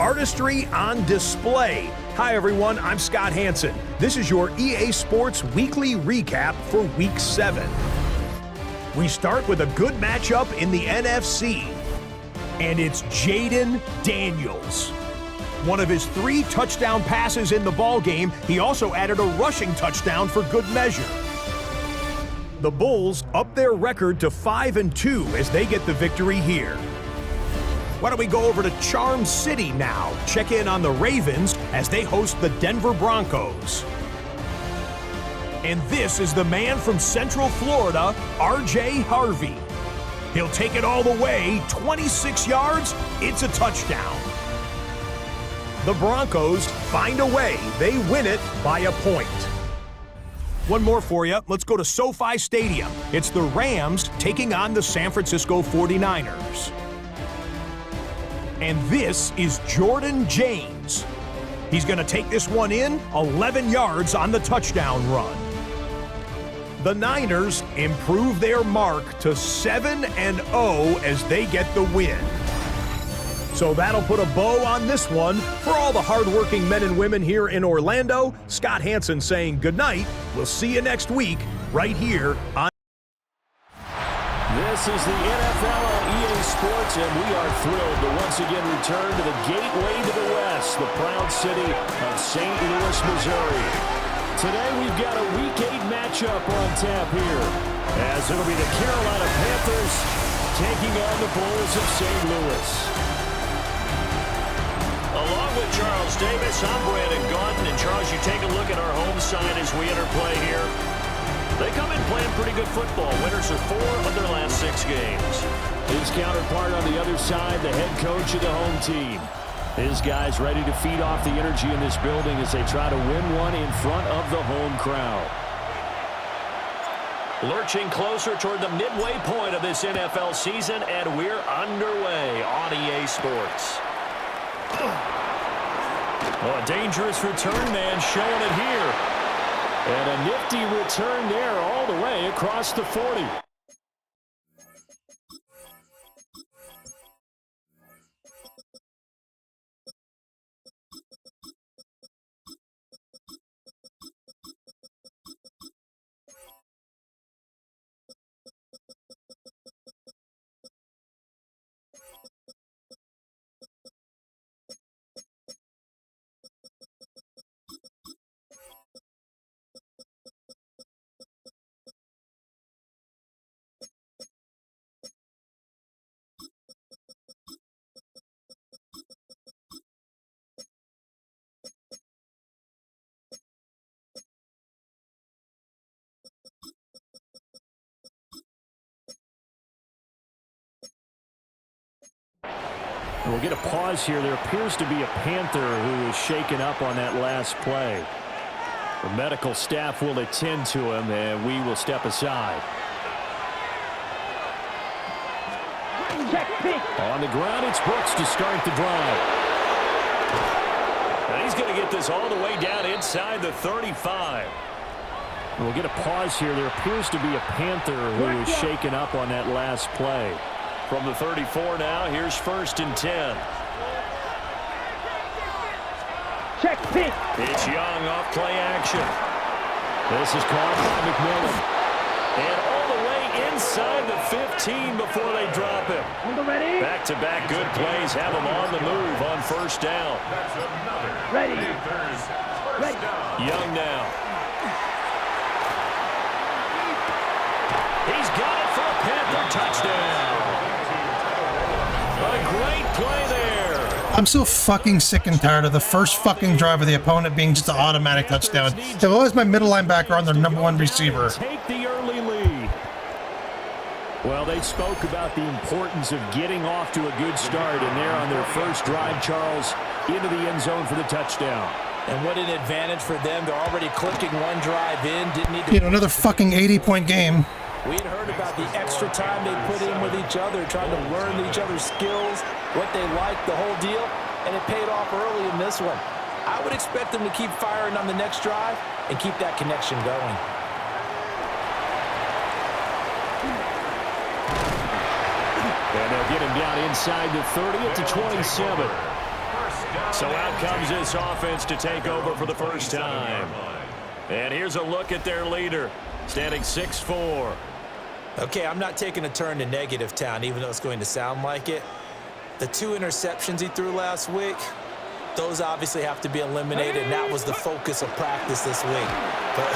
artistry on display. Hi everyone, I'm Scott Hansen. This is your EA Sports Weekly Recap for Week 7. We start with a good matchup in the NFC, and it's Jaden Daniels. One of his 3 touchdown passes in the ballgame, he also added a rushing touchdown for good measure. The Bulls up their record to 5-2 as they get the victory here. Why don't we go over to Charm City now, check in on the Ravens as they host the Denver Broncos. And this is the man from Central Florida, RJ Harvey. He'll take it all the way, 26 yards, it's a touchdown. The Broncos find a way, they win it by a point. One more for you, let's go to SoFi Stadium. It's the Rams taking on the San Francisco 49ers. And this is Jordan James. He's gonna take this one in, 11 yards on the touchdown run. The Niners improve their mark to 7-0 as they get the win. So that'll put a bow on this one. For all the hardworking men and women here in Orlando, Scott Hansen saying goodnight. We'll see you next week right here on. This is the NFL on EA Sports, and we are thrilled to once again return to the gateway to the West, the proud city of St. Louis, Missouri. Today we've got a Week 8 matchup on tap here, as it'll be the Carolina Panthers taking on the Bulls of St. Louis. Along with Charles Davis, I'm Brandon Gaudin. And Charles, you take a look at our home side as we enter play here. They come in playing pretty good football. Winners of 4 of their last 6 games. His counterpart on the other side, the head coach of the home team. His guys ready to feed off the energy in this building as they try to win one in front of the home crowd. Lurching closer toward the midway point of this NFL season, and we're underway on EA Sports. Oh, a dangerous return man showing it here. And a nifty return there all the way across the 40. We'll get a pause here. There appears to be a Panther who is shaken up on that last play. The medical staff will attend to him, and we will step aside. On the ground, it's Brooks to start the drive. And he's going to get this all the way down inside the 35. We'll get a pause here. There appears to be a Panther who is shaken up on that last play. From the 34 now, here's 1st and 10. Check, pick. It's Young off play action. This is caught by McMillan. And all the way inside the 15 before they drop him. Back-to-back good plays have him on the move on 1st down. Ready. Young now. He's got it for a Panther touchdown. A great play there. I'm so fucking sick and tired of the first fucking drive of the opponent being just an automatic touchdown. If I was my middle linebacker on their #1 receiver. Take the early lead. Well, they spoke about the importance of getting off to a good start, and they're on their first drive, Charles, into the end zone for the touchdown. And what an advantage for them. They're already clicking one drive in. Didn't need to. Another fucking 80-point game. We had heard about the extra time they put in with each other, trying to learn each other's skills, what they like, the whole deal, and it paid off early in this one. I would expect them to keep firing on the next drive and keep that connection going. And they'll get him down inside the 30 at the 27. So out comes this offense to take over for the first time. And here's a look at their leader, standing 6'4". Okay, I'm not taking a turn to negative town, even though it's going to sound like it. The 2 interceptions he threw last week, those obviously have to be eliminated, and that was the focus of practice this week. But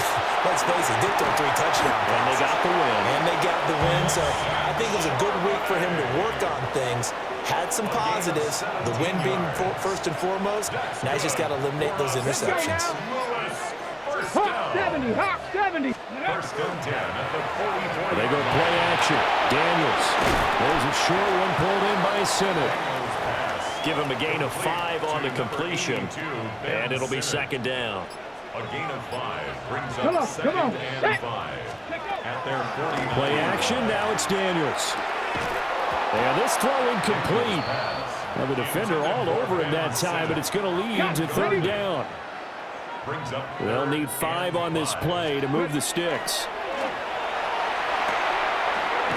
let's face it, did throw 3 touchdowns. And they got the win. And they got the win, so I think it was a good week for him to work on things. Had some positives, the win being first and foremost. Now he's just got to eliminate those interceptions. Hawk 70, Hawk 70. First and 10 at the 40-point. They go play action. Daniels. There's a short one pulled in by Sinnott. Give him a gain of 5 on the completion, and it'll be second down. A gain of 5 brings up second and 5 at their 40. Play action. Now it's Daniels. And this throw incomplete. Well, the defender all over him that time, but it's going to lead to third down. They'll need 5 on this play to move the sticks.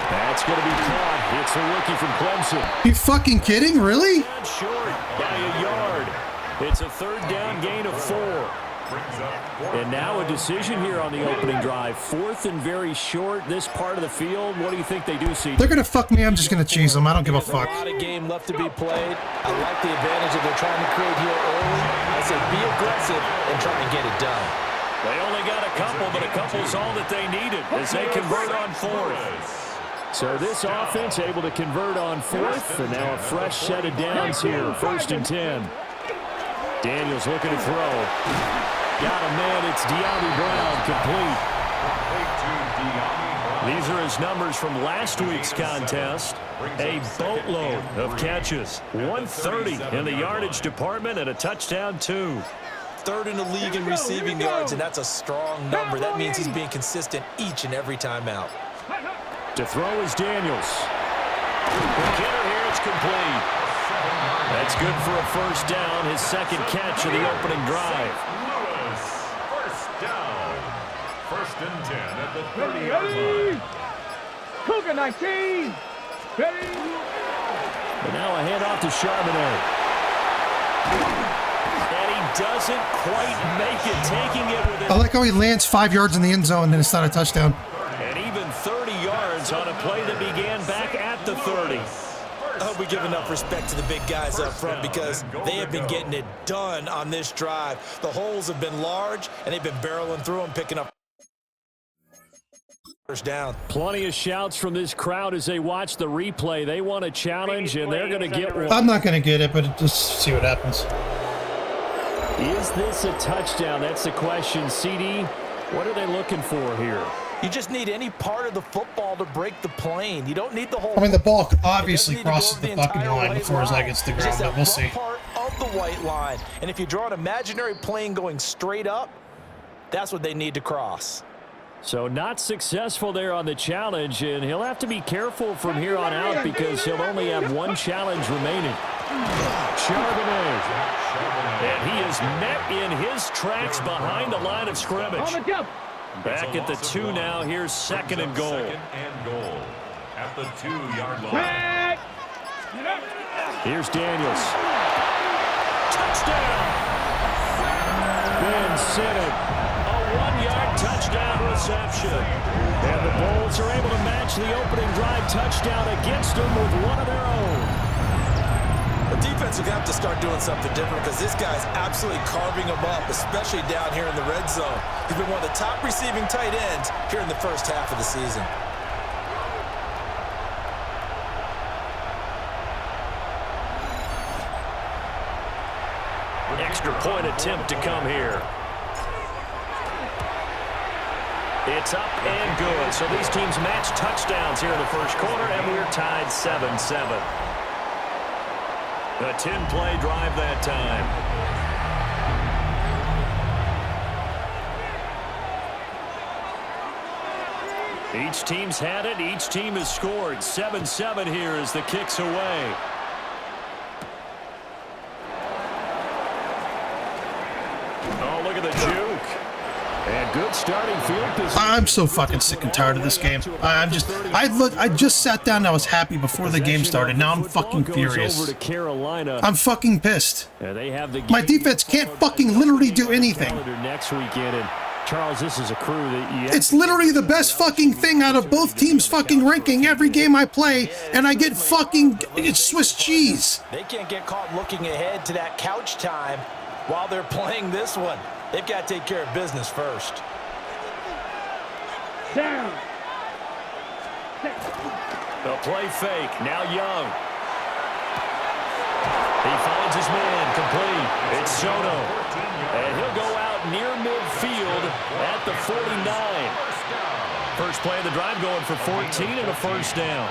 That's going to be caught. It's a rookie from Clemson. You fucking kidding? Really? Short by a yard. It's a third down gain of 4. And now a decision here on the opening drive. 4th and very short, this part of the field. What do you think they do, CJ? They're going to fuck me. I'm just going to cheese them. I don't give a fuck. A lot of game left to be played. I like the advantage that they're trying to create here early. I say be aggressive and try and get it done. They only got a couple, but a couple's all that they needed as they convert on 4th. So this offense able to convert on 4th, and now a fresh set of downs here, 1st and 10. Daniels looking to throw. Got a man, it's De'Ami Brown, complete. These are his numbers from last week's contest. A boatload of catches. 130 in the yardage department and a touchdown, 2. 3rd in the league in receiving yards, and that's a strong number. That means he's being consistent each and every time out. To throw is Daniels. The kicker here, it's complete. That's good for a first down, his 2nd catch of the opening drive. First down. 1st and 10 at the 30-yard line. Cougar 19. Ready. But now a handoff to Charbonnet. And he doesn't quite make it, taking it with I like how he lands 5 yards in the end zone and then it's not a touchdown. And even 30 yards on a play that began back at the 30. I hope we give enough respect to the big guys up front because they have been getting it done on this drive. The holes have been large, and they've been barreling through them, picking up first down. Plenty of shouts from this crowd as they watch the replay. They want a challenge, and they're going to get one. I'm not going to get it, but just see what happens. Is this a touchdown? That's the question. CD, what are they looking for here? You just need any part of the football to break the plane. You don't need the whole. I mean, the ball obviously crosses the fucking line before his leg hits the ground, but we'll see. Part of the white line, and if you draw an imaginary plane going straight up, that's what they need to cross. So not successful there on the challenge, and he'll have to be careful from here on out because he'll only have 1 challenge remaining. Charbonnet. And he is met in his tracks behind the line of scrimmage. Back at the 2 now. Here's 2nd and goal. 2nd and goal at the 2-yard line. Here's Daniels. Touchdown! Ben Sinnott. A 1-yard touchdown reception. And the Bulls are able to match the opening drive touchdown against them with one of their own. The defense will have to start doing something different because this guy's absolutely carving them up, especially down here in the red zone. He's been one of the top receiving tight ends here in the first half of the season. Extra point attempt to come here. It's up and good. So these teams match touchdowns here in the first quarter, and we're tied 7-7. A 10-play drive that time. Each team's had it. Each team has scored. 7-7 here as the kick's away. Oh, look at the juke. And good starting field position. I'm so fucking sick and tired of this game. I just sat down and I was happy before the game started. Now I'm fucking furious. I'm fucking pissed. My defense can't fucking literally do anything. Next weekend, and Charles, this is a crew that it's literally the best fucking thing out of both teams' fucking ranking every game I play, and I get fucking Swiss cheese. They can't get caught looking ahead to that couch time while they're playing this one. They've got to take care of business first. Down. The play fake. Now Young. He finds his man complete. It's Soto. And he'll go out near midfield at the 49. First play of the drive going for 14 and a first down.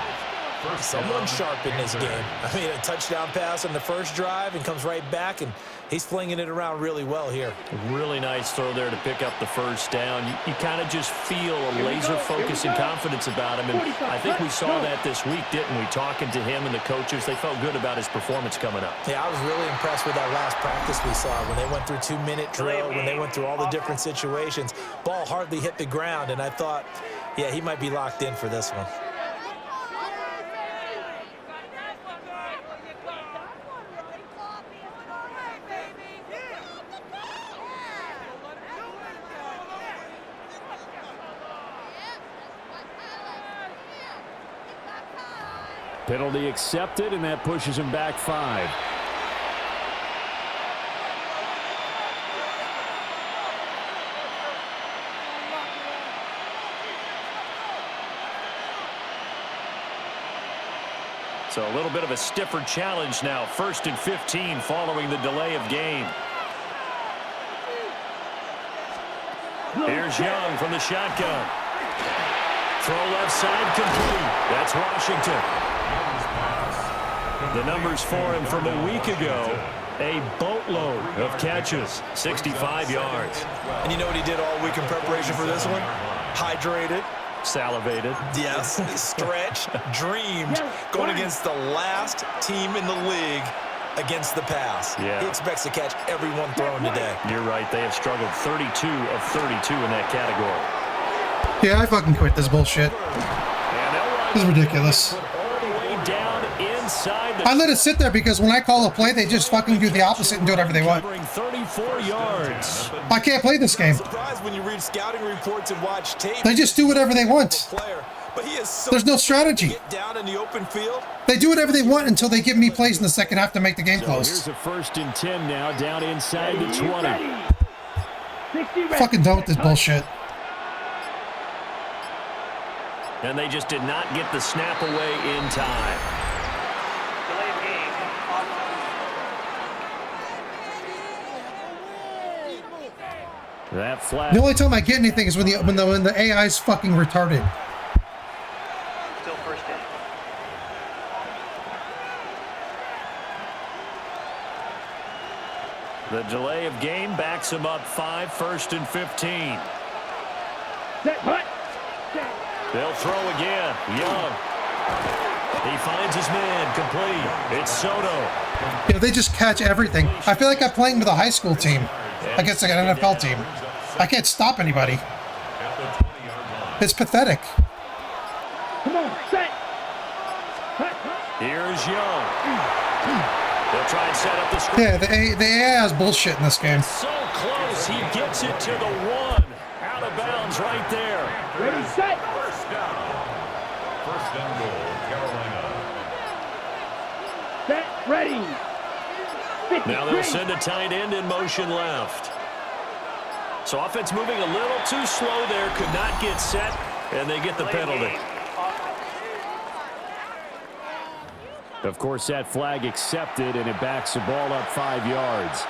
Someone sharp in this game. I mean, a touchdown pass on the first drive and comes right back, and he's flinging it around really well here. Really nice throw there to pick up the first down. You kind of just feel a laser focus and confidence about him, and I think we saw that this week, didn't we? Talking to him and the coaches, they felt good about his performance coming up. Yeah, I was really impressed with that last practice we saw when they went through 2-minute drill, when they went through all the different situations. Ball hardly hit the ground, and I thought, yeah, he might be locked in for this one. Penalty accepted, and that pushes him back 5. So a little bit of a stiffer challenge now. 1st and 15 following the delay of game. Here's Young from the shotgun. Throw left side complete. That's Washington. The numbers for him from a week ago, a boatload of catches, 65 yards. And you know what he did all week in preparation for this one? Hydrated. Salivated. Yes, stretched, dreamed, going against the last team in the league against the pass. Yeah. He expects to catch everyone thrown today. You're right. They have struggled 32 of 32 in that category. Yeah, I fucking quit this bullshit. This is ridiculous. I let it sit there because when I call a play, they just fucking do the opposite and do whatever they want. 34 yards. I can't play this game. When you read scouting reports and watch tape, they just do whatever they want. But he is so there's no strategy. Down in the open field. They do whatever they want until they give me plays in the second half to make the game close. Here's a 1st and 10 now, down inside the 20. Fucking done with this bullshit. And they just did not get the snap away in time. That flag. The only time I get anything is when the AI is fucking retarded. Still first down. The delay of game backs him up 5, 1st and 15. They'll throw again. Young. He finds his man complete. It's Soto. Yeah, they just catch everything. I feel like I'm playing with a high school team. I guess like an NFL team. I can't stop anybody. It's pathetic. Come on, set. Here's Young. They'll try and set up the screen. Yeah, the AI has bullshit in this game. So close, he gets it to the 1. Out of bounds right there. Ready, set. First down. First and goal, Carolina. Set, ready. 53. Now they'll send a tight end in motion left. So offense moving a little too slow there. Could not get set, and they get the penalty. Of course, that flag accepted, and it backs the ball up 5 yards.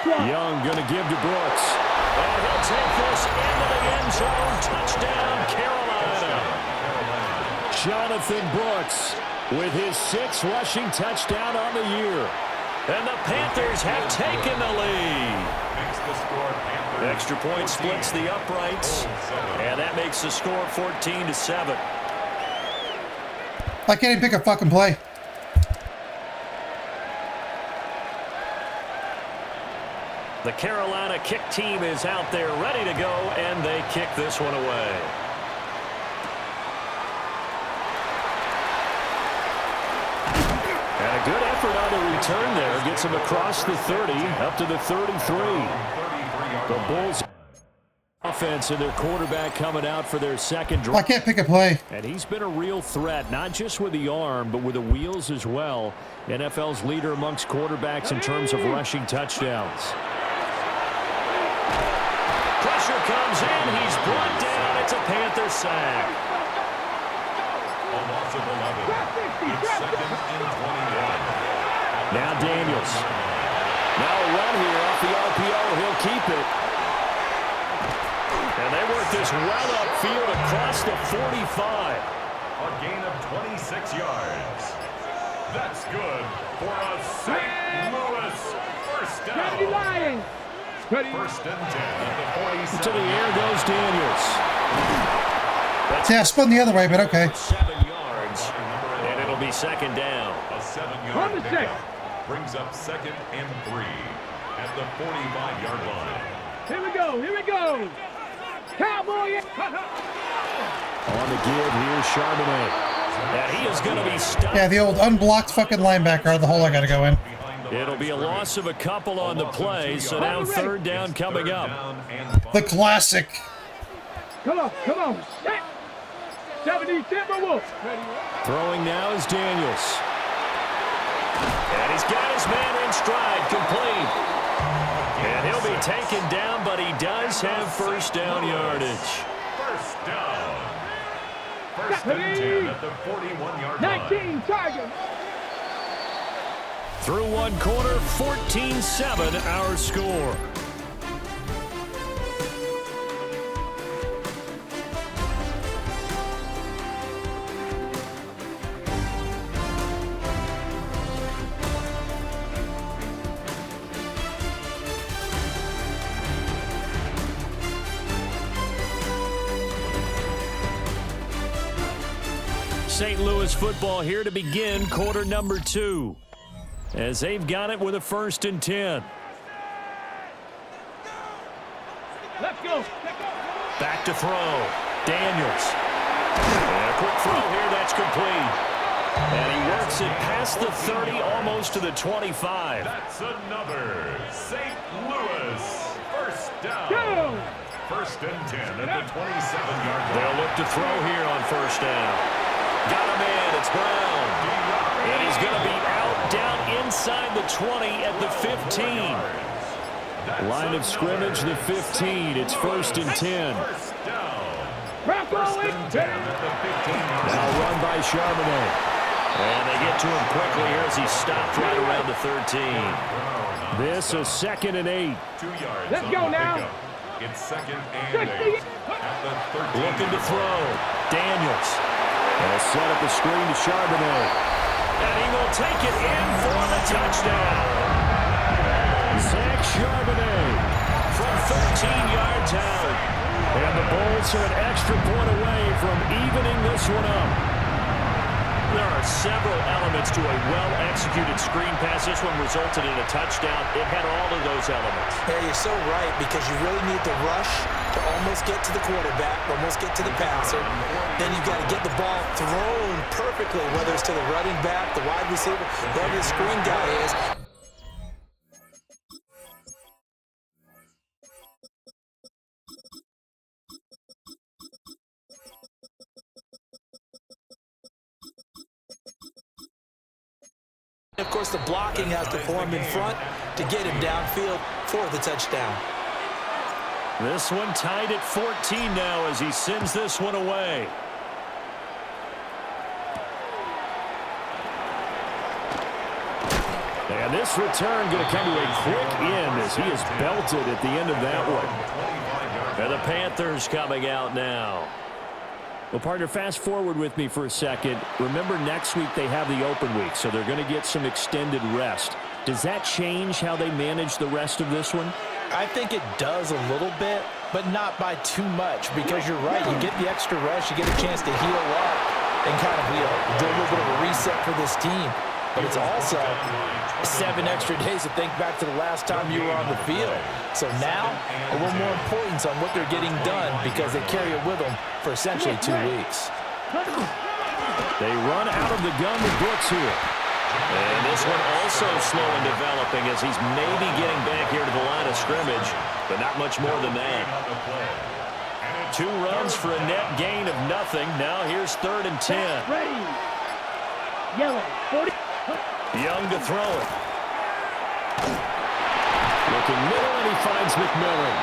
Young going to give to Brooks. And he'll take this into the end zone. Touchdown, Carolina. Jonathan Brooks with his 6th rushing touchdown on the year. And the Panthers have taken the lead. Extra point splits the uprights. And that makes the score 14-7. I can't even pick a fucking play. The Carolina kick team is out there ready to go, and they kick this one away. And a good effort on the return there. Gets him across the 30, up to the 33. The Bulls offense and their quarterback coming out for their second drive. I can't pick a play. And he's been a real threat, not just with the arm, but with the wheels as well. NFL's leader amongst quarterbacks in terms of rushing touchdowns. Pressure comes in. He's brought down. It's a Panther sack. A loss of 11. It's second and 21. Now Daniels. Now a run here off the RPO. He'll keep it. And they work this well upfield across the 45. A gain of 26 yards. That's good for a St. Louis first down. Lions. First and 10 at the 47. To the air goes Daniels. Yeah, spun the other way, but okay. 7 yards. And it'll be second down. A 7-yard pickup brings up second and 3 at the 45-yard line. Here we go. Here we go. Cowboy. On the give, here's Charbonnet. And he is going to be stopped. Yeah, the old unblocked fucking linebacker out of the hole I gotta go in. It'll be a loss of a couple on the play, so now third down coming up. The classic. Come on. Come on. Set. 70 Timberwolves. Throwing now is Daniels. And he's got his man in stride, complete. And he'll be taken down, but he does have first down yardage. First down. First and 10 at the 41-yard line. 19 Tigers. Through one quarter, 14-7 our score. St. Louis football here to begin quarter number 2. As they've got it with a first and 10. Let's go. Back to throw. Daniels. And a quick throw here, that's complete. And he works it past the 30, almost to the 25. That's another St. Louis first down. Go. First and 10 at the 27-yard line. They'll look to throw here on first down. Got him in, it's Brown. And he's going to be out down inside the 20 at the 15. Line of scrimmage, the 15. It's first and 10. First and 10 at the 15. Now run by Charbonnet. And they get to him quickly here as he stopped right around the 13. This is second and 8. 2 yards. Let's go now. Pickup. It's second and 8 at the 13. Looking to throw. Daniels. They'll set up a screen to Charbonnet. And he will take it in for the touchdown. Zach Charbonnet from 13 yards out. And the Bulls are an extra point away from evening this one up. There are several elements to a well-executed screen pass. This one resulted in a touchdown. It had all of those elements. Yeah, you're so right, because you really need the rush to almost get to the quarterback, almost get to the passer. Then you've got to get the ball thrown perfectly, whether it's to the running back, the wide receiver, whoever the screen guy is. Of course, the blocking has to form in front to get him downfield for the touchdown. This one tied at 14 now as he sends this one away. And this return going to come to a quick end as he is belted at the end of that one. And the Panthers coming out now. Well, partner, fast forward with me for a second. Remember, next week they have the open week, so they're going to get some extended rest. Does that change how they manage the rest of this one? I think it does a little bit, but not by too much, because you're right. You get the extra rest. You get a chance to heal up and kind of do a little bit of a reset for this team. but it's also 7 extra days to think back to the last time you were on the field. So now, a little more importance on what they're getting done because they carry it with them for essentially 2 weeks. They run out of the gun with Brooks here. And this one also slow in developing as he's maybe getting back here to the line of scrimmage, but not much more than that. 2 runs for a net gain of nothing. Now here's 3rd and 10. Ready. Yellow. 40. Young to throw it. Looking middle, and he finds McMillan.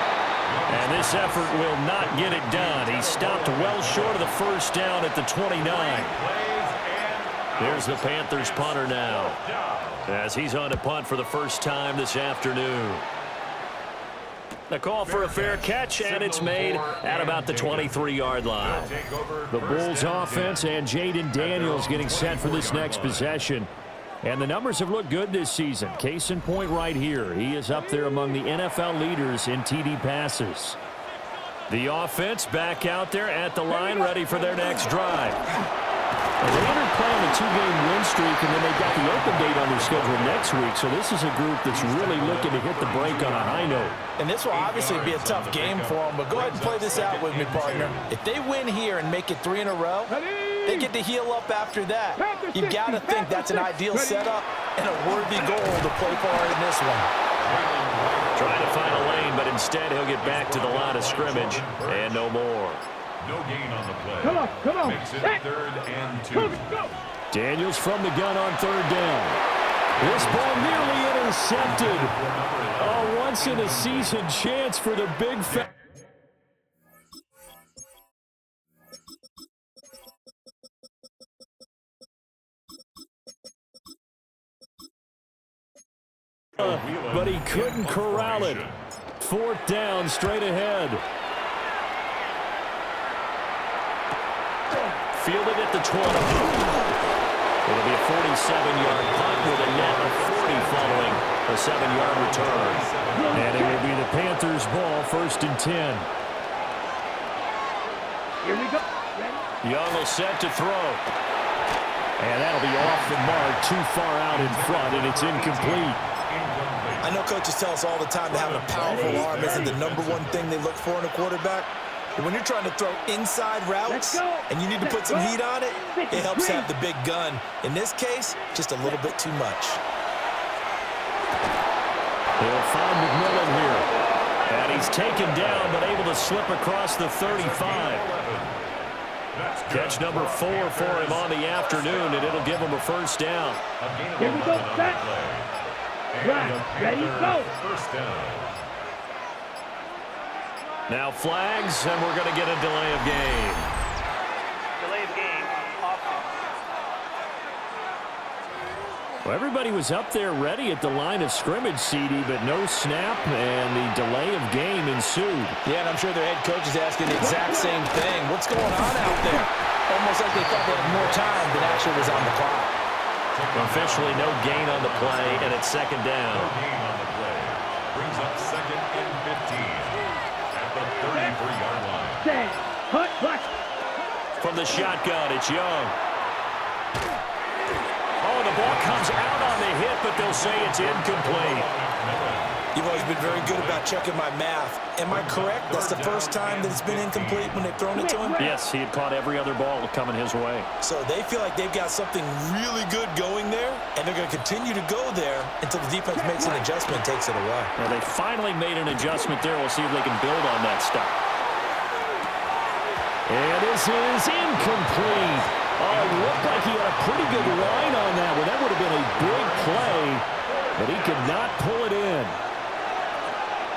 And this effort will not get it done. He stopped well short of the first down at the 29. There's the Panthers punter now, as he's on to punt for the first time this afternoon. The call for a fair catch, and it's made at about the 23-yard line. The Bulls offense and Jaden Daniels getting set for this next possession. And the numbers have looked good this season. Case in point right here. He is up there among the NFL leaders in TD passes. The offense back out there at the line, ready for their next drive. Well, they entered playing a 2-game win streak, and then they've got the open date on their schedule next week. So this is a group that's really looking to hit the break on a high note. And this will obviously be a tough game for them, but go ahead and play this out with me, partner. If they win here and make it 3 in a row, they get to heal up after that. You've got to think that's an ideal setup and a worthy goal to play for in this one. Trying to find a lane, but instead he'll get back to the line of scrimmage and no more. No gain on the play. Come on. Makes it 3rd and 2. Daniels from the gun on 3rd down. This ball nearly intercepted. A once-in-a-season chance for the big fat. But he couldn't corral it. 4th down, straight ahead. Fielded at the 20. It'll be a 47-yard punt with a net of 40 following a 7-yard return. And it will be the Panthers' ball, 1st and 10. Here we go. Ready? Young will set to throw. And that'll be off the mark, too far out in front, and it's incomplete. I know coaches tell us all the time that having a powerful arm isn't the #1 thing they look for in a quarterback. But when you're trying to throw inside routes and you need to put some heat on it, it helps have the big gun. In this case, just a little bit too much. They'll find McMillan here. And he's taken down, but able to slip across the 35. Catch number 4 for him on the afternoon, and it'll give him a 1st down. Here we go. Set. Right. Ready, go. 1st down. Now flags, and we're going to get a delay of game. Delay of game. Offense. Well, everybody was up there ready at the line of scrimmage, CD, but no snap, and the delay of game ensued. Yeah, and I'm sure their head coach is asking the exact same thing. What's going on out there? Almost like they thought they had more time than actually was on the clock. Officially no gain on the play, and it's 2nd down. No gain on the play. Brings up 2nd and 15 at the 33-yard line. Set. Hut. Black. From the shotgun, it's Young. Oh, the ball comes out on the hit, but they'll say it's incomplete. You've always been very good about checking my math. Am I correct? That's the first time that it's been incomplete when they've thrown it to him? Yes, he had caught every other ball coming his way. So they feel like they've got something really good going there, and they're going to continue to go there until the defense makes an adjustment and takes it away. Well, they finally made an adjustment there. We'll see if they can build on that stuff. And this is incomplete. Oh, it looked like he had a pretty good line on that one. That would have been a big play, but he could not pull it in.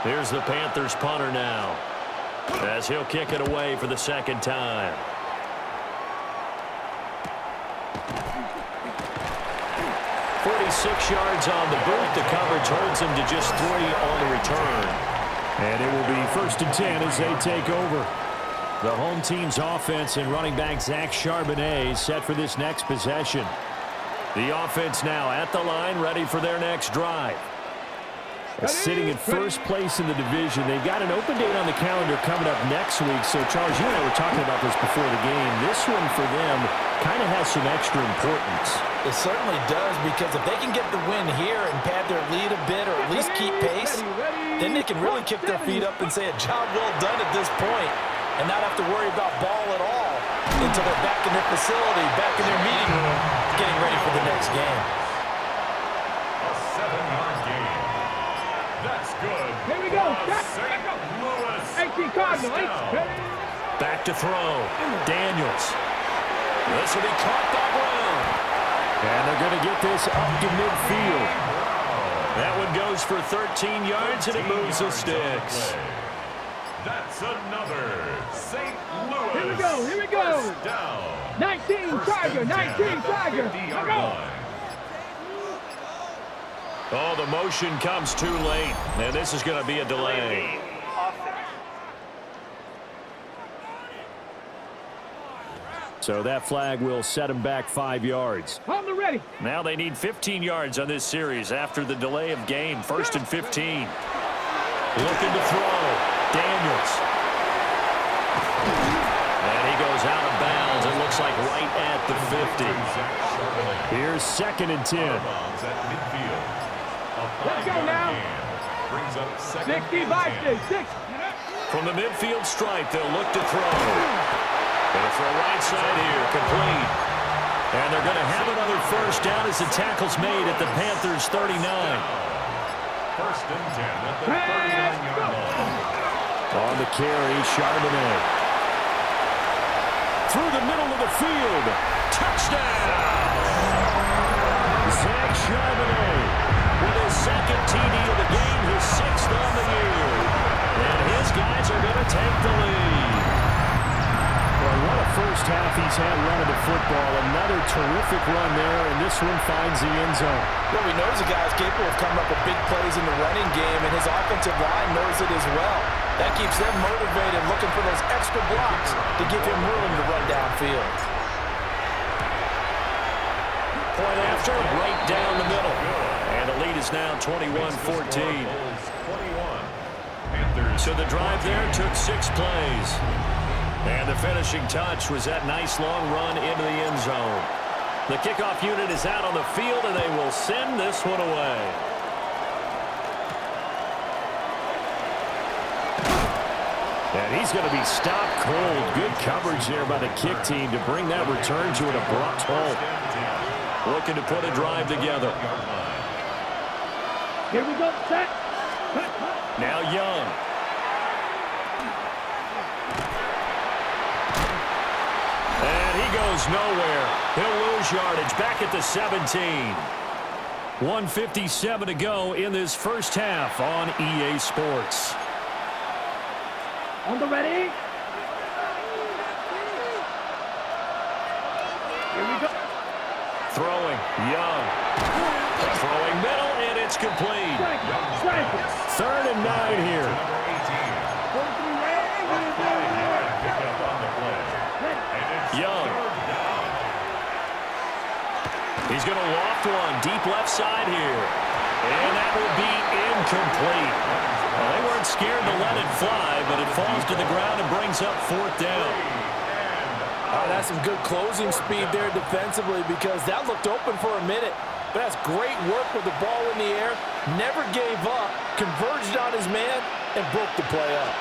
Here's the Panthers punter now, as he'll kick it away for the 2nd time. "46 yards on the boot. The coverage holds him to just 3 on the return. And it will be 1st and 10 as they take over. The home team's offense and running back Zach Charbonnet set for this next possession. The offense now at the line, ready for their next drive. Sitting in first place in the division. They've got an open date on the calendar coming up next week. So, Charles, you and I were talking about this before the game. This one for them kind of has some extra importance. It certainly does, because if they can get the win here and pad their lead a bit or at least keep pace, then they can really kick their feet up and say a job well done at this point and not have to worry about ball at all until they're back in their facility, back in their meeting room, getting ready for the next game. A 7-yard gain. That's good. Here we go. St. Louis. 18 Cardinal. Back to throw. Daniels. This will be caught by Brown. And they're going to get this up to midfield. That one goes for 13 yards, and it moves the sticks. That's another St. Louis. Here we go. Here we go. First down. 19 Tiger. 19 Tiger. Let's go. Oh, the motion comes too late, and this is going to be a delay. So that flag will set him back 5 yards. On the ready. Now they need 15 yards on this series after the delay of game. 1st and 15. Looking to throw. Daniels. And he goes out of bounds. It looks like right at the 50. Here's 2nd and 10. Let's go now. 65-6. From the midfield stripe, they'll look to throw. Gonna throw right side here, complete. And they're going to have another first down as the tackle's made at the Panthers' 39. 1st and 10 at the 39-yard line. On the carry, Charbonnet. Through the middle of the field. Touchdown! Zach Charbonnet with his 2nd TD of the game, his 6th on the year. And his guys are going to take the lead. Well, what a first half he's had running the football. Another terrific run there, and this one finds the end zone. Well, we know the guy's capable of coming up with big plays in the running game, and his offensive line knows it as well. That keeps them motivated, looking for those extra blocks to give him room to run downfield. Point after, right down the middle. And the lead is now 21-14. So the drive there took 6 plays. And the finishing touch was that nice long run into the end zone. The kickoff unit is out on the field, and they will send this one away. And he's going to be stopped cold. Good coverage there by the kick team to bring that return to an abrupt halt. Looking to put a drive together. Here we go. Set. Now Young. And he goes nowhere. He'll lose yardage back at the 17. 1:57 to go in this first half on EA Sports. On the ready. Here we go. Throwing. Young. Throwing middle, and it's complete. 3rd and 9 here. Young. He's going to loft one deep left side here. And that will be incomplete. Well, they weren't scared to let it fly, but it falls to the ground and brings up 4th down. Oh, that's some good closing speed there defensively, because that looked open for a minute. But that's great work with the ball in the air. Never gave up, converged on his man, and broke the play up.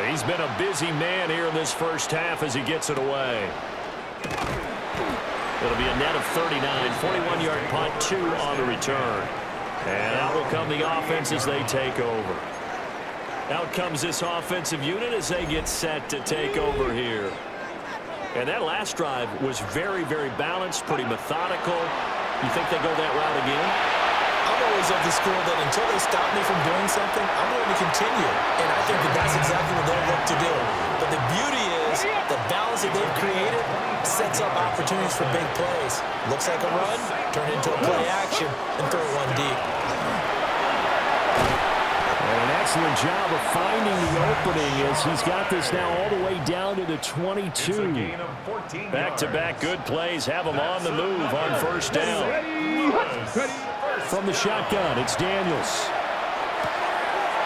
He's been a busy man here in this first half as he gets it away. It'll be a net of 39, 41-yard punt, 2 on the return. And out will come the offense as they take over. Out comes this offensive unit as they get set to take over here. And that last drive was very, very balanced, pretty methodical. You think they go that route again? I'm always of the school that until they stop me from doing something, I'm going to continue. And I think that that's exactly what they'll look to do. But the beauty is the balance that they've created sets up opportunities for big plays. Looks like a run, turn into a play action, and throw one deep. And an excellent job of finding the opening as he's got this now all the way down to the 22. Back-to-back good plays have him on the move on 1st down. from the shotgun. It's Daniels.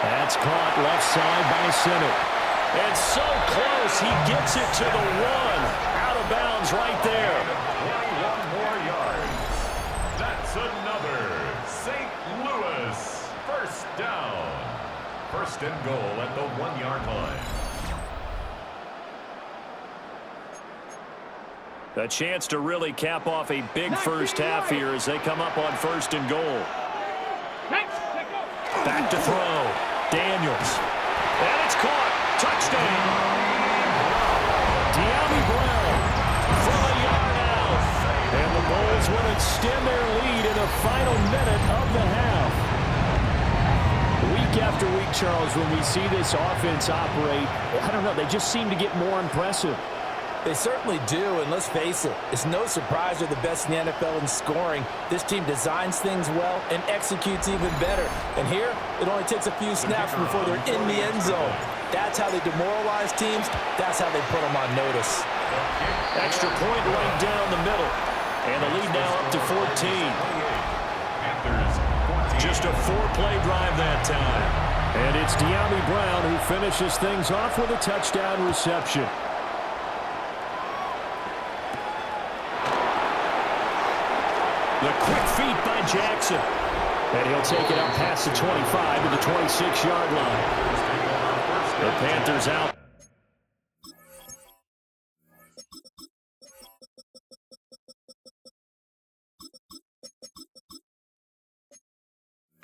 That's caught left side by Simmons. And so close, he gets it to the one. Out of bounds right there. 21 more yards. That's another St. Louis first down. First and goal at the 1-yard line. A chance to really cap off a big first half here as they come up on first and goal. Back to throw. Daniels. And it's caught. Touchdown. De'Ami Brown from a yard out. And the Bulls will extend their lead in the final minute of the half. Week after week, Charles, when we see this offense operate, I don't know, they just seem to get more impressive. They certainly do, and let's face it, it's no surprise they're the best in the NFL in scoring. This team designs things well and executes even better. And here, it only takes a few snaps before they're in the end zone. That's how they demoralize teams. That's how they put them on notice. Extra point right down the middle. And the lead now up to 14. Just a 4-play drive that time. And it's De'Ami Brown who finishes things off with a touchdown reception. The quick feet by Jackson. And he'll take it up past the 25 to the 26-yard line. The Panthers out.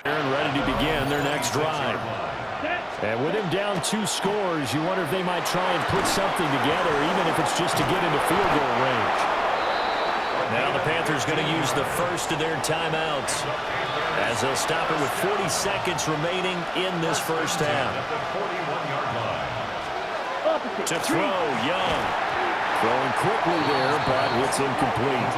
And ready to begin their next drive. And with him down 2 scores, you wonder if they might try and put something together, even if it's just to get into field goal range. Now the Panthers going to use the first of their timeouts as they'll stop it with 40 seconds remaining in this first half. To throw, Young. Throwing quickly there, but it's incomplete.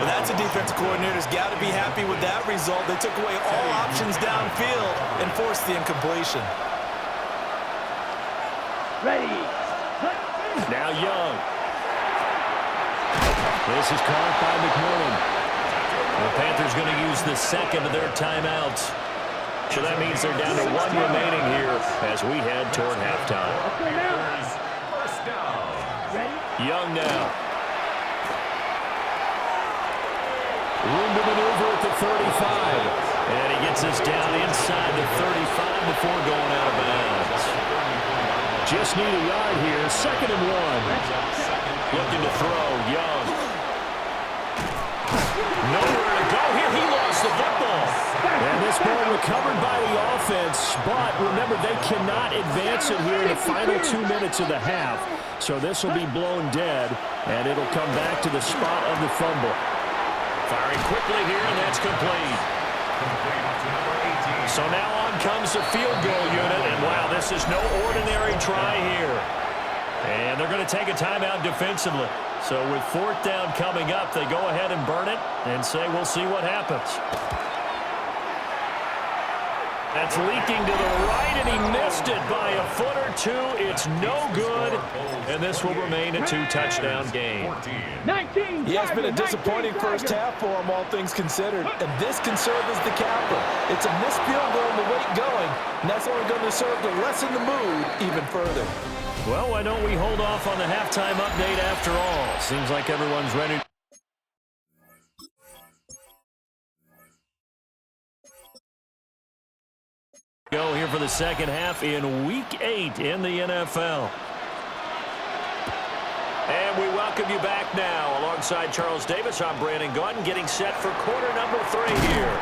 Well, that's a defensive coordinator's got to be happy with that result. They took away all options downfield and forced the incompletion. Ready. Now Young. This is caught by McMillan. The Panthers going to use the second of their timeouts. So that means they're down to 1 remaining here as we head toward halftime. First down. Young now. Room to maneuver at the 35. And he gets us down inside the 35 before going out of bounds. Just need a yard here. 2nd and 1. Looking to throw, Young. Nowhere to go here. He lost the football. And this ball recovered by the offense. But remember, they cannot advance it here in the final 2 minutes of the half. So this will be blown dead, and it'll come back to the spot of the fumble. Firing quickly here, and that's complete. So now on comes the field goal unit, and wow, this is no ordinary try here. And they're going to take a timeout defensively. So with 4th down coming up, they go ahead and burn it and say we'll see what happens. That's leaking to the right, and he missed it by a foot or 2. It's no good, and this will remain a 2-touchdown game. He has been a disappointing first half for him, all things considered, and this can serve as the capper. It's a missed field goal and the weight going, and that's only going to serve to lessen the mood even further. Well, why don't we hold off on the halftime update after all? Seems like everyone's ready. Go here for the second half in Week 8 in the NFL. And we welcome you back now. Alongside Charles Davis, I'm Brandon Gaudin, getting set for quarter number 3 here.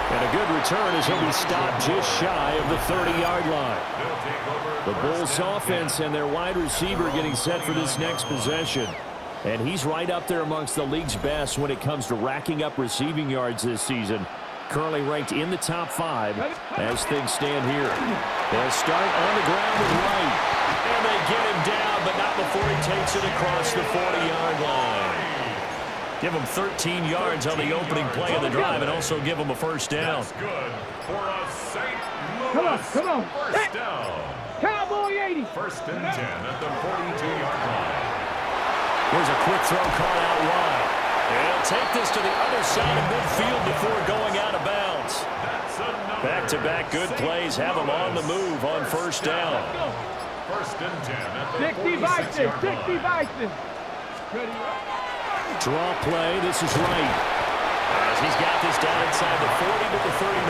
And a good return as he'll be stopped just shy of the 30-yard line. The Bulls offense and their wide receiver getting set for this next possession. And he's right up there amongst the league's best when it comes to racking up receiving yards this season. Currently ranked in the top 5 as things stand here. They'll start on the ground with Wright. And they get him down, but not before he takes it across the 40-yard line. Give him 13 yards on the opening play of the drive and also give him a first down. That's good for a St. Louis Come on. first down. Cowboy 80. 1st and 10 at the 42-yard line. Here's a quick throw caught out wide. He'll take this to the other side of midfield before going out of bounds. Back-to-back good plays have him on the move on first down. First and 10 at the 60 Vices, 60 Vices. Draw play, this is right. As he's got this down inside the 40 to the 39.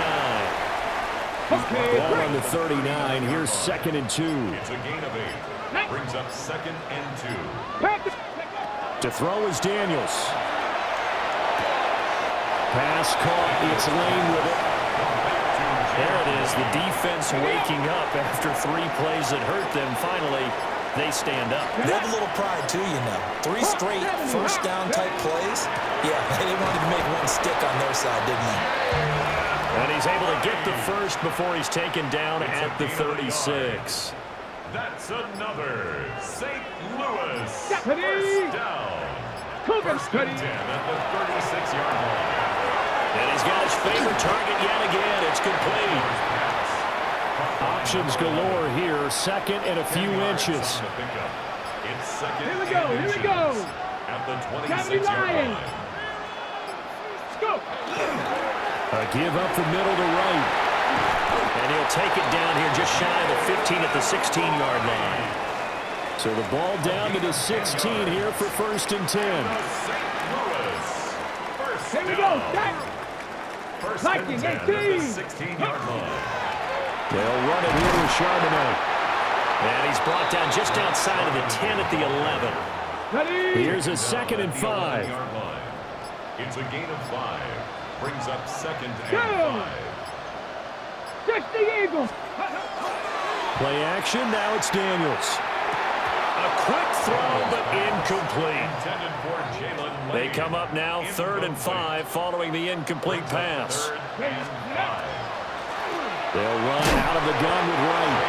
Ball on the 39, here's 2nd and 2. It's a gain of 8. Brings up 2nd and 2. To throw is Daniels. Pass caught, it's Lane with it. There it is, the defense waking up after 3 plays that hurt them. Finally, they stand up. They have a little pride, too, you know. 3 straight first down type plays. Yeah, they wanted to make one stick on their side, didn't they? And he's able to get the first before he's taken down at the 36. That's another St. Louis first down. First and 10 at the 36-yard line. And he's got his favorite target yet again. It's complete. Options galore here. 2nd and a few inches. It's 2nd Here we go, here we go. At the 26-yard line. Let's go. A give up the middle to right. And he'll take it down here just shy of the 15 at the 16-yard line. So the ball down to the 16 here for first and 10. St. Louis. First Here we down. go. Set. First Viking, and 10 at 18. the 16-yard line. They'll run it here with Charbonnet. And he's brought down just outside of the 10 at the 11. Ready. Here's a 2nd and 5. It's a gain of 5. Brings up 2nd and 5. 60 Eagles. Play action, now it's Daniels. A quick throw, but incomplete. Intended for Jalen Lane. They come up now 3rd and 5 following the incomplete pass. 3rd and 5. They'll run out of the gun with Wright.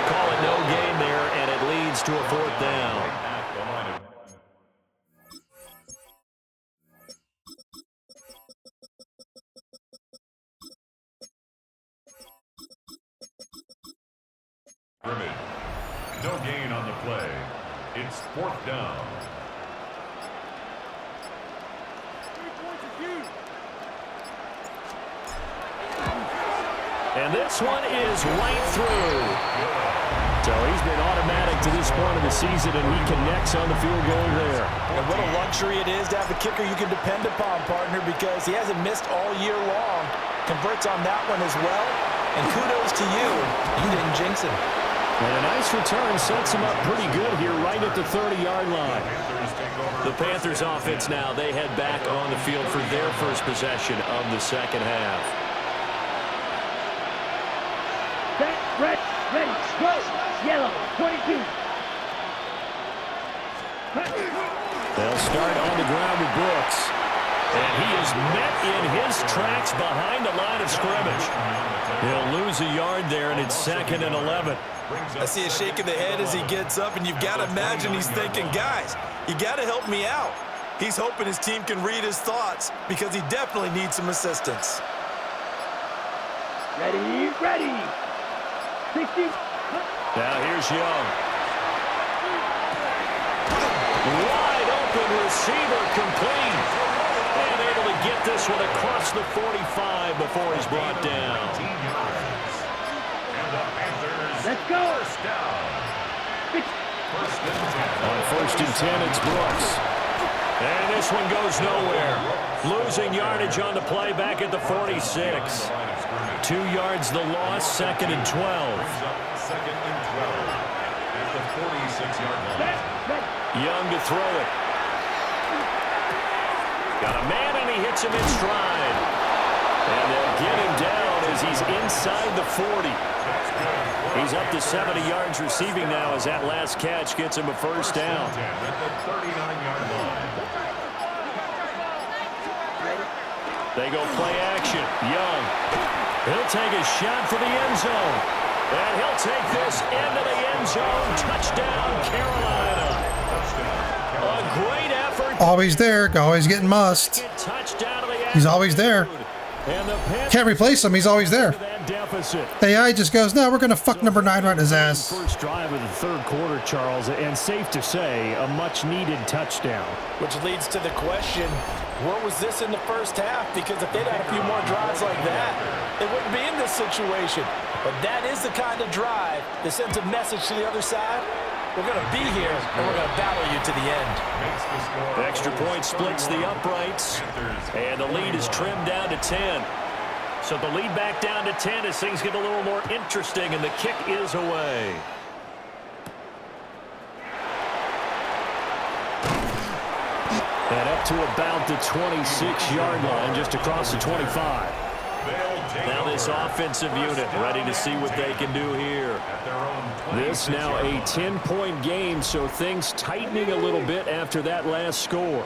Call it no gain there, and it leads to a 4th down. No gain on the play. It's 4th down. And this one is right through. So he's been automatic to this point of the season, and he connects on the field goal there. And what a luxury it is to have a kicker you can depend upon, partner, because he hasn't missed all year long. Converts on that one as well. And kudos to you. You didn't jinx him. And a nice return sets him up pretty good here right at the 30-yard line. The Panthers offense now, they head back on the field for their first possession of the second half. Set, red, ready, go. Yellow, 22. They'll start on the ground with Brooks. And he is met in his tracks behind the line of scrimmage. He'll lose a yard there, and it's 2nd and 11. I see a shake of the head as he gets up, and you've got to imagine he's thinking, guys, you got to help me out. He's hoping his team can read his thoughts because he definitely needs some assistance. Ready, ready. 60. Now here's Young. Wide open receiver complete. And able to get this one across the 45 before he's brought down. Let's go. On 1st and 10, it's Brooks. And this one goes nowhere. Losing yardage on the play back at the 46. 2 yards the loss, 2nd and 12. 2nd and 12 at the 46-yard line. Young to throw it. Got a man, and he hits him in stride. And they'll get him down as he's inside the 40. He's up to 70 yards receiving now as that last catch gets him a first down. At the 39-yard line. They go play action. Young. He'll take a shot for the end zone. And he'll take this into the end zone. Touchdown, Carolina. A great effort. Always there. Always getting mussed. He's always there. Can't replace him. He's always there. AI just goes, no, we're going to fuck number 9 right in his ass. First drive of the third quarter, Charles, and safe to say, a much-needed touchdown. Which leads to the question, where was this in the first half? Because if they'd had a few more drives like that, they wouldn't be in this situation. But that is the kind of drive that sends a message to the other side. We're going to be here, and we're going to battle you to the end. The extra point splits the uprights, and the lead is trimmed down to 10. So the lead back down to 10 as things get a little more interesting, and the kick is away. And up to about the 26-yard line, just across the 25. Now this offensive unit ready to see what they can do here. This now a 10-point game, so things tightening a little bit after that last score.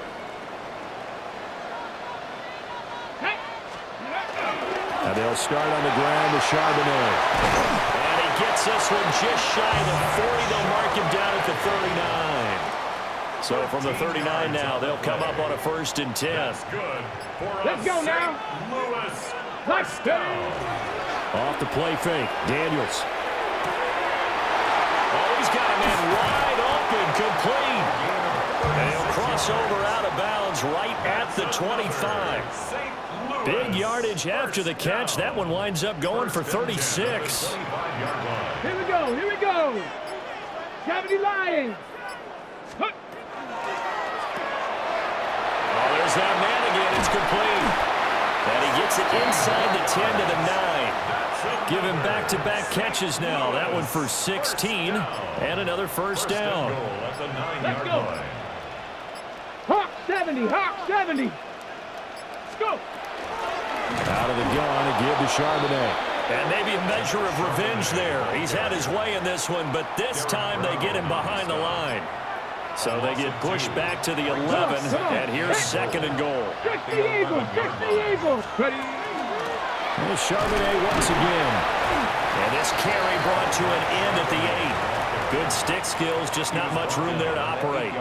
Now they'll start on the ground with Charbonnet. And he gets this one just shy of the 40. They'll mark him down at the 39. So from the 39 now, they'll come up on a 1st and 10. Let's go now. Let's go. Off the play fake. Daniels. Oh, he's got a man wide open, complete. And he'll cross over out of bounds right at the 25. Big yardage after the catch. That one winds up going for 36. Here we go. Here we go. 70 Lions. Oh, there's that man again. It's complete. And he gets it inside the 10 to the 9. Give him back-to-back catches now. That one for 16 and another 1st down. Let's go. Hawk 70. Hawk 70. Let's go. Out of the gun, a give to Charbonnet. And maybe a measure of revenge there. He's had his way in this one, but this time they get him behind the line. So they get pushed back to the 11, and here's 2nd and goal. Trick the Eagles! Trick the Eagles! Ready? Here's Charbonnet once again. And this carry brought to an end at the 8. Good stick skills, just not much room there to operate.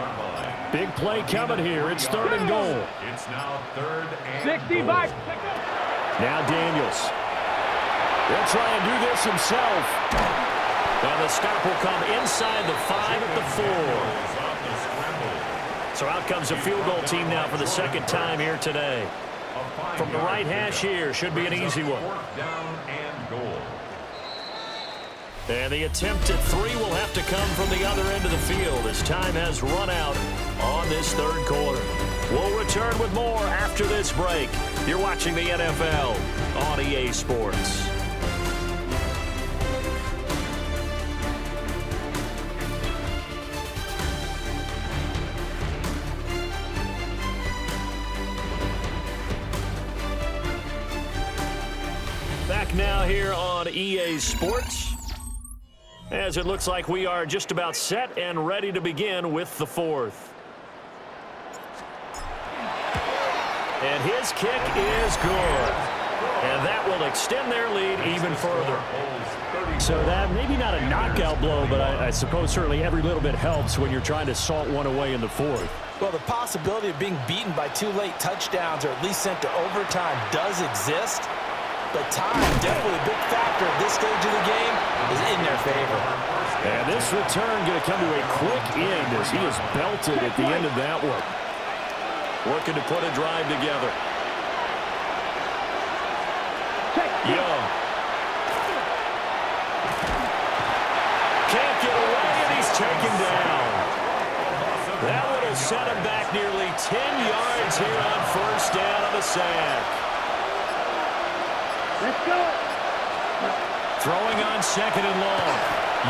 Big play coming here. It's 3rd and goal. It's now 3rd and 65. Now Daniels. He'll try and do this himself. And the stop will come inside the 5 at the 4. So out comes a field goal team now for the 2nd time here today. From the right hash here, should be an easy one. And the attempt at 3 will have to come from the other end of the field as time has run out on this 3rd quarter. We'll return with more after this break. You're watching the NFL on EA Sports. Back now here on EA Sports, as it looks like we are just about set and ready to begin with the 4th. And his kick is good. And that will extend their lead even further. So that, maybe not a knockout blow, but I suppose certainly every little bit helps when you're trying to salt one away in the 4th. Well, the possibility of being beaten by 2 late touchdowns or at least sent to overtime does exist. But time, definitely a big factor at this stage of the game, is in their favor. And this return going to come to a quick end as he is belted at the end of that one. Looking to put a drive together. Young. Can't get away, and he's taken down. That would have set him back nearly 10 yards here on 1st down on the sack. Let's go. Throwing on 2nd and long.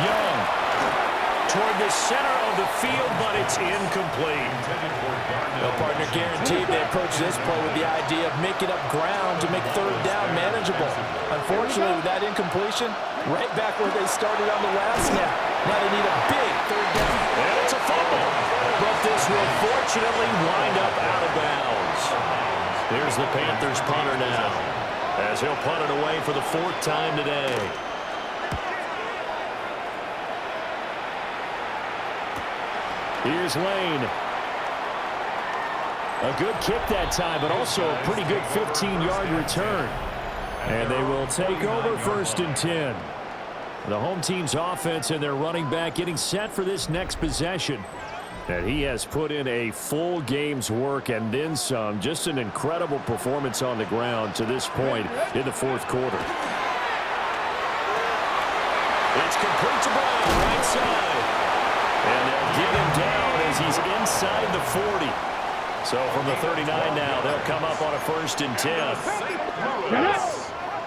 Young toward the center of the field, but it's incomplete. No partner guaranteed. They approach this play with the idea of making up ground to make 3rd down manageable. Unfortunately, with that incompletion, right back where they started on the last snap. Now they need a big 3rd down. And it's a fumble. But this will fortunately wind up out of bounds. Here's the Panthers punter now, as he'll punt it away for the 4th time today. Here's Lane. A good kick that time, but also a pretty good 15-yard return. And they will take over 1st and 10. The home team's offense and their running back getting set for this next possession. And he has put in a full game's work and then some. Just an incredible performance on the ground to this point in the 4th quarter. It's complete to Brown, right side. And they'll get him down as he's inside the 40. So from the 39 now, they'll come up on a 1st and 10.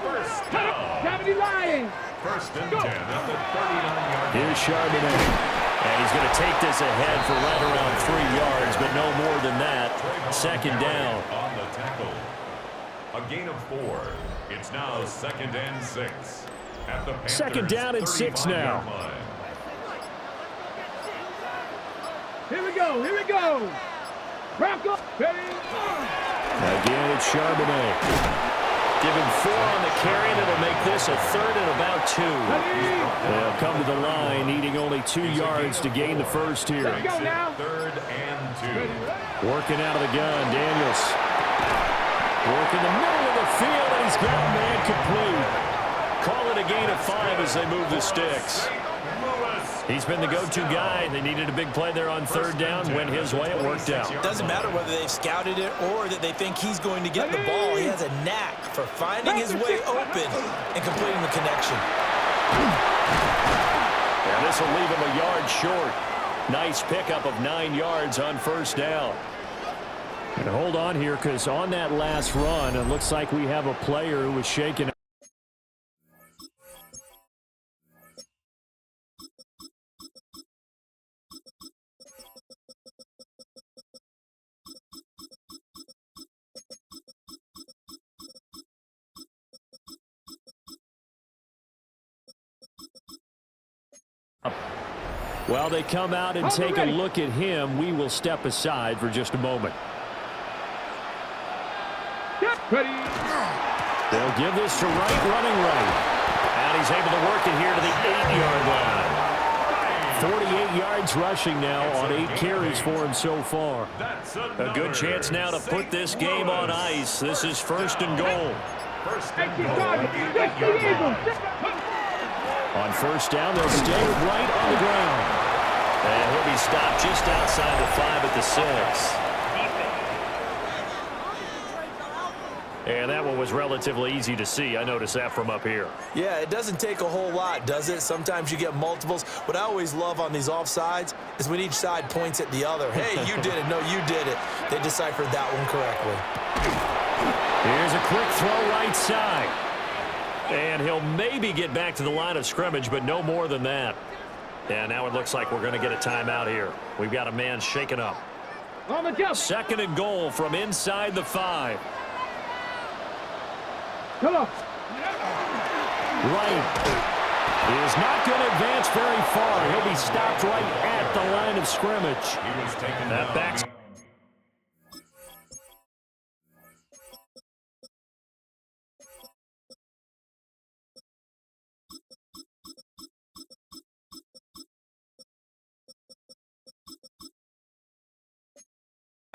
First down. 1st and 10 at the 39-yard. Here's Charbonnet. And he's going to take this ahead for right around 3 yards, but no more than that. 2nd down. On the tackle. A gain of 4. It's now 2nd and 6. At the Panthers, 2nd down and 6 now. Here we go. Here we go. Bronco. Again, it's Charbonnet. Give him 4 on the carry, and it'll make this a 3rd and about 2. They'll come to the line, needing only 2 yards to gain the first here. 3rd and 2. Working out of the gun, Daniels. Working the middle of the field, and he's got a man complete. Call it a gain of 5 as they move the sticks. He's been the go-to guy. They needed a big play there on 3rd down. Went his way. It worked out. Doesn't matter whether they've scouted it or that they think he's going to get the ball. He has a knack for finding his way open and completing the connection. And this will leave him a yard short. Nice pickup of 9 yards on 1st down. And hold on here, because on that last run, it looks like we have a player who was shaken. While they come out and take a look at him, we will step aside for just a moment. They'll give this to Wright, running right. And he's able to work it here to the 8-yard line. 48 yards rushing now on 8 carries for him so far. A good chance now to put this game on ice. This is 1st and goal. On 1st down, they'll stay with Wright on the ground. And he'll be stopped just outside the 5 at the 6. And that one was relatively easy to see. I noticed that from up here. Yeah, it doesn't take a whole lot, does it? Sometimes you get multiples. What I always love on these offsides is when each side points at the other. Hey, you did it. No, you did it. They deciphered that one correctly. Here's a quick throw right side. And he'll maybe get back to the line of scrimmage, but no more than that. And now it looks like we're going to get a timeout here. We've got a man shaken up. 2nd and goal from inside the 5. Come on. Wright is not going to advance very far. He'll be stopped right at the line of scrimmage. That backs.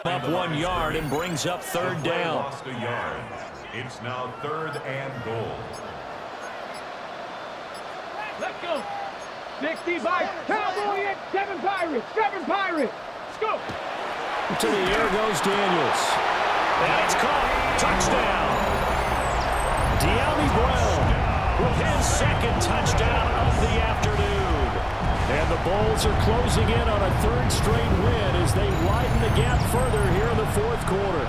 Up 1 yard and brings up 3rd down. Lost a yard. It's now 3rd and goal. Let's go. 60 by Cowboy and 7 Pirates. 7 Pirates. Let's go. To the air goes Daniels. And it's caught. Touchdown. De'Ami Brown with his 2nd touchdown of the afternoon. And the Bulls are closing in on a 3rd straight win as they widen the gap further here in the 4th quarter.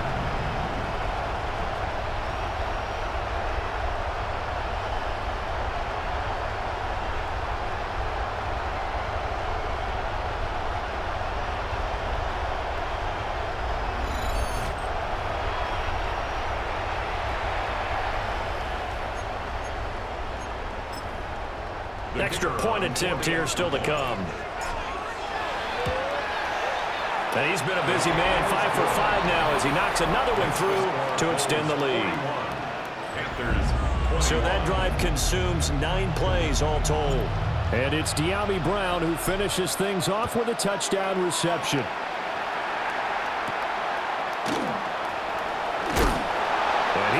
Extra point attempt here still to come. And he's been a busy man, 5 for 5 now as he knocks another one through to extend the lead. So that drive consumes 9 plays all told. And it's De'Ami Brown who finishes things off with a touchdown reception.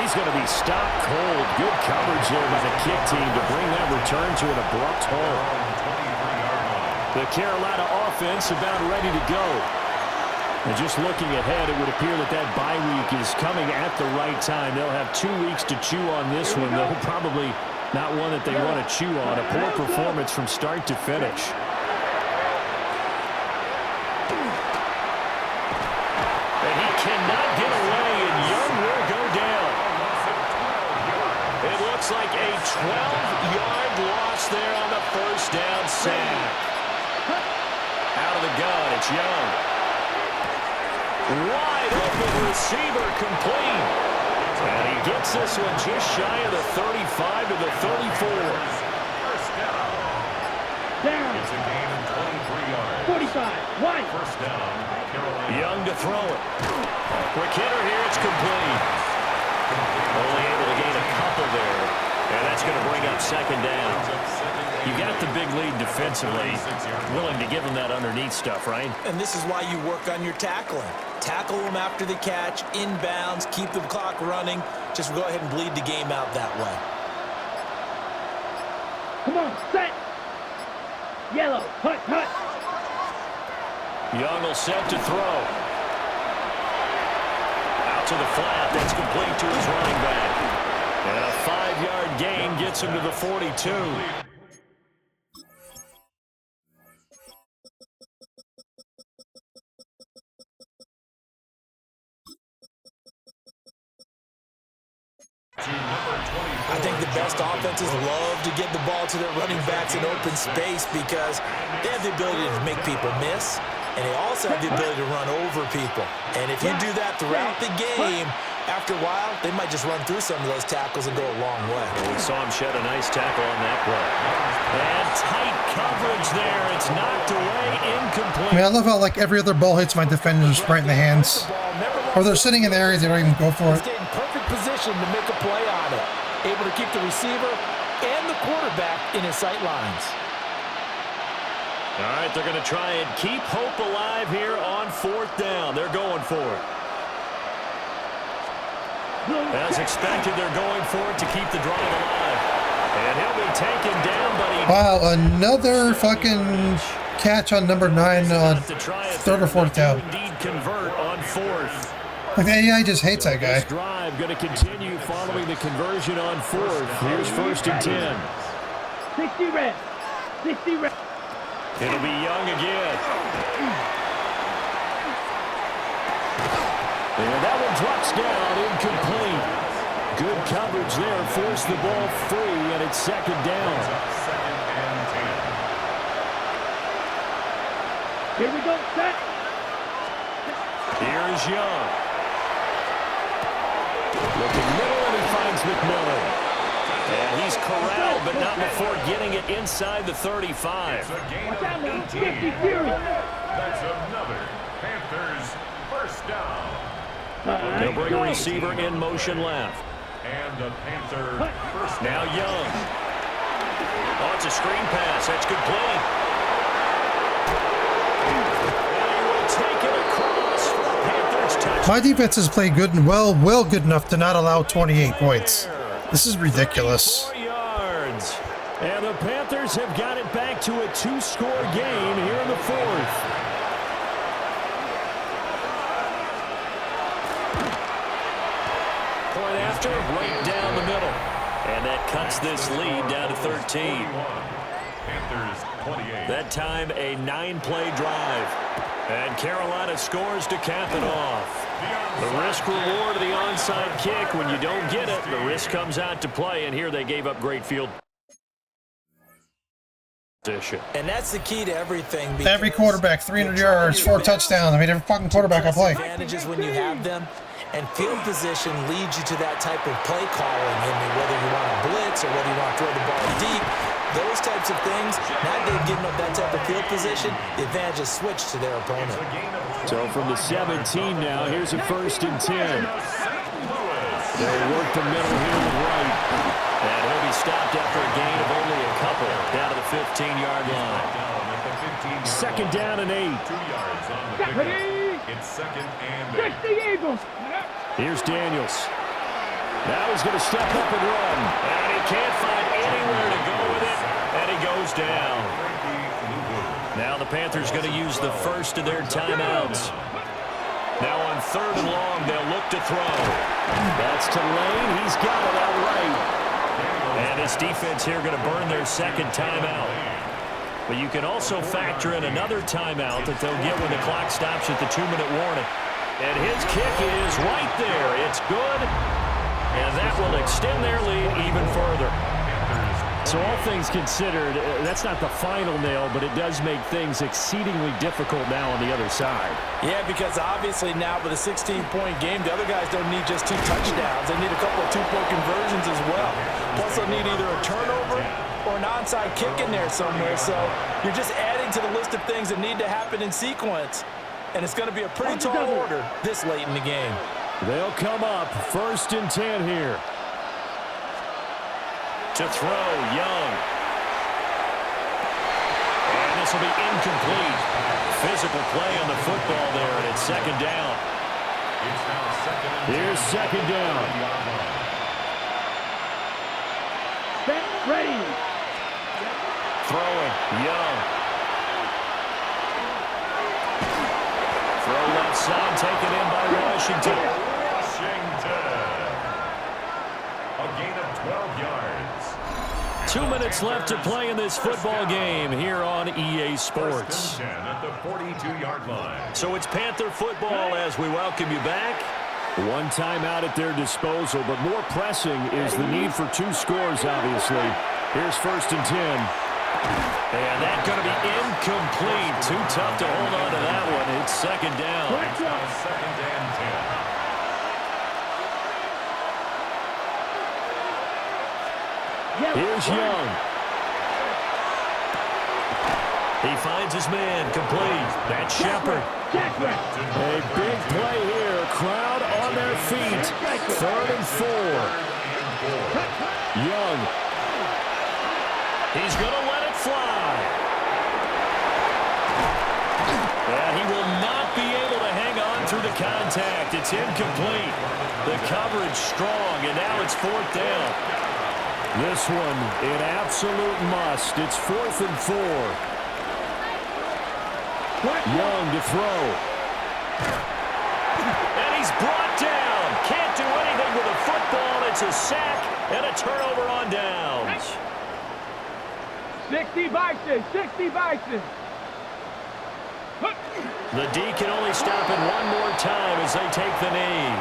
he's going to be stopped cold. Good coverage there by the kick team to bring that return to an abrupt halt. The Carolina offense about ready to go. And just looking ahead, it would appear that that bye week is coming at the right time. They'll have 2 weeks to chew on this one, though probably not one that they want to chew on. A poor performance from start to finish. And he cannot get away, and Young will go down. It looks like a 12-yard loss there on the first down sack. Out of the gun, it's Young. Wide open receiver complete. And he gets this one just shy of the 35 to the 34. First down. Down. It's a gain of 23 yards. 45. Wide. First down, Carolina. Young to throw it. Quick hitter here, it's complete. Only able to gain a couple there. And that's going to bring up second down. You got the big lead defensively. Willing to give them that underneath stuff, right? And this is why you work on your tackling. Tackle them after the catch, inbounds, keep the clock running. Just go ahead and bleed the game out that way. Come on, set. Yellow, hut, hut. Young will set to throw. Out to the flat. That's complete to his running back. And a 5-yard gain gets him to the 42. I think the best offenses love to get the ball to their running backs in open space because they have the ability to make people miss, and they also have the ability to run over people. And if you do that throughout the game, after a while, they might just run through some of those tackles and go a long way. Well, we saw him shed a nice tackle on that play. And tight coverage there. It's knocked away, incomplete. I mean, I love how, like, every other ball hits my defenders right in the hands. Or they're sitting in the areas they don't even go for it. He's getting perfect position to make a play on it. Able to keep the receiver and the quarterback in his sight lines. All right, they're going to try and keep hope alive here on fourth down. They're going for it. As expected, they're going for it to keep the drive alive. And he'll be taken down, but he... Wow, another fucking catch on number 9 on third or fourth down. Indeed convert on fourth. Like, the AI just hates that guy. This drive going to continue following the conversion on fourth. Here's first and 10. 60 red. 60 red. It'll be Young again. And that one drops down, incomplete. Good coverage there, forced the ball free, and it's second down. Second and 10. Here we go, set. Here's Young. Looking middle, and he finds McMillan. And he's corralled, but not before getting it inside the 35. It's a gain Watch out now, of 50 18. Fury. That's another Panthers first down. They'll bring a receiver in motion left. And the Panther first Now down. Young. Oh, it's a screen pass. That's complete. And he will take it across for a Panthers touchdown. My defense has played good and well good enough to not allow 28 points. This is ridiculous. 4 yards. And the Panthers have got it back to a 2-score game here in the fourth. Point after, right down the middle. And that cuts this lead down to 13. Panthers 28. That time a 9-play drive. And Carolina scores to cap it off. The risk reward of the onside kick. When you don't get it, the risk comes out to play. And here they gave up great field position. And that's the key to everything. Every quarterback, 300 yards, 4 touchdowns. I mean, every fucking quarterback I play. Advantages when you have them. And field position leads you to that type of play calling. And whether you want to blitz or whether you want to throw the ball deep, those types of things, now they've given up that type of field position, the advantage is switched to their opponent. So from the 17 now, here's a first and 10. They'll work the middle here to the right. And he'll be stopped after a gain of only a couple down to the 15-yard line. Second down and 8. 2 yards on the pickup. It's second and 8. 60 Eagles. Here's Daniels. Now he's going to step up and run. And he can't find anywhere to go with it. And he goes down. Now the Panthers going to use the first of their timeouts. Now on 3rd and long, they'll look to throw. That's to Lane. He's got it outright. And this defense here going to burn their second timeout. But you can also factor in another timeout that they'll get when the clock stops at the 2-minute warning. And his kick is right there. It's good. And that will extend their lead even further. So all things considered, that's not the final nail, but it does make things exceedingly difficult now on the other side. Yeah, because obviously now with a 16-point game, the other guys don't need just 2 touchdowns. They need a couple of 2-point conversions as well. Plus they'll need either a turnover or an onside kick in there somewhere. So you're just adding to the list of things that need to happen in sequence. And it's going to be a pretty tall order this late in the game. They'll come up 1st and 10 here. To throw, Young. And this will be incomplete. Physical play on the football there, and it's 2nd down. Here's 2nd down. Set, ready. Throwing, Young. Throw left side, taken in by Washington. A gain of 12 yards. 2 minutes left to play in this football game here on EA Sports. 1st and 10 at the 42-yard line. So it's Panther football as we welcome you back. 1 timeout at their disposal, but more pressing is the need for 2 scores, obviously. Here's 1st and 10. And that's going to be incomplete. Too tough to hold on to that one. It's 2nd down. It's now 2nd and 10. Here's Young. He finds his man, complete. That's Shepard. A big play here. Crowd on their feet. 3rd and 4. Young. He's going to let it fly. And he will not be able to hang on through the contact. It's incomplete. The coverage strong, and now it's 4th down. This one, an absolute must. It's 4th and 4. Young to throw. And he's brought down. Can't do anything with a football. It's a sack and a turnover on downs. 60 Bison, 60 Bison. The D can only stop it one more time as they take the knee.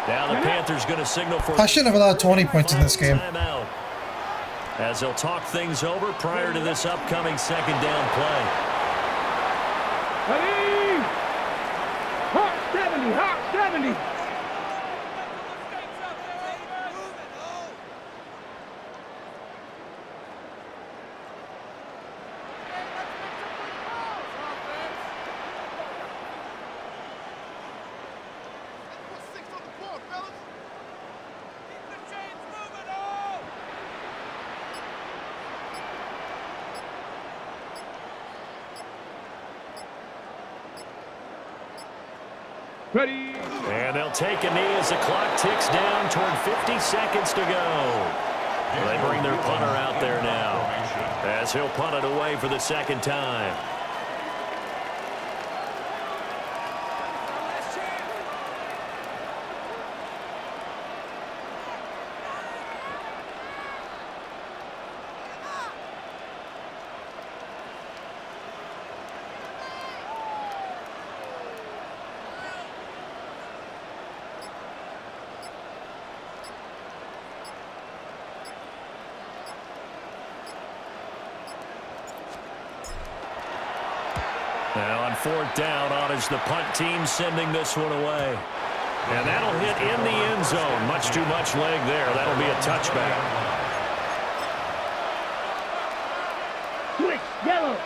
Now the Panthers going to signal for... I should have allowed 20 points in this game. Timeout. As they'll talk things over prior to this upcoming 2nd down play. Ready! Hawk 70, Hawk 70. Ready. And they'll take a knee as the clock ticks down toward 50 seconds to go. They bring their punter out there now as he'll punt it away for the 2nd time. Now on 4th down, on is the punt team sending this one away. And that'll hit in the end zone. Much too much leg there. That'll be a touchback. Switch, yellow.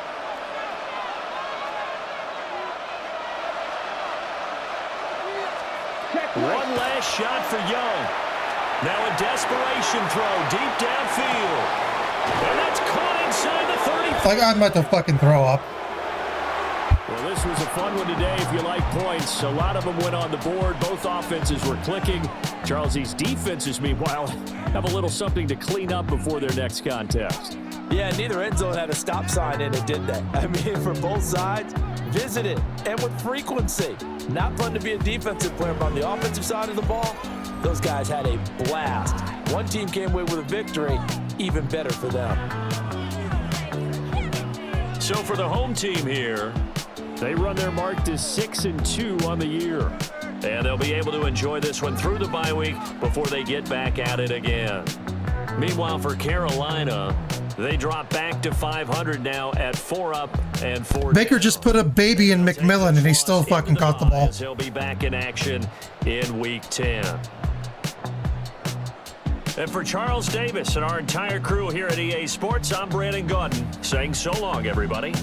One last shot for Young. Now a desperation throw deep downfield. And that's caught inside the 30. Like I'm about to fucking throw up. Well, this was a fun one today if you like points. A lot of them went on the board. Both offenses were clicking. Charles's defenses, meanwhile, have a little something to clean up before their next contest. Yeah, neither end zone had a stop sign in it, did they? I mean, for both sides, visit it, and with frequency. Not fun to be a defensive player, but on the offensive side of the ball, those guys had a blast. One team came away with a victory, even better for them. So for the home team here, they run their mark to 6-2 on the year. And they'll be able to enjoy this one through the bye week before they get back at it again. Meanwhile, for Carolina, they drop back to 500 now at 4-up and 4 down. Baker just put a baby in McMillan, and he still fucking caught the ball. He'll be back in action in Week 10. And for Charles Davis and our entire crew here at EA Sports, I'm Brandon Gaudin saying so long, everybody.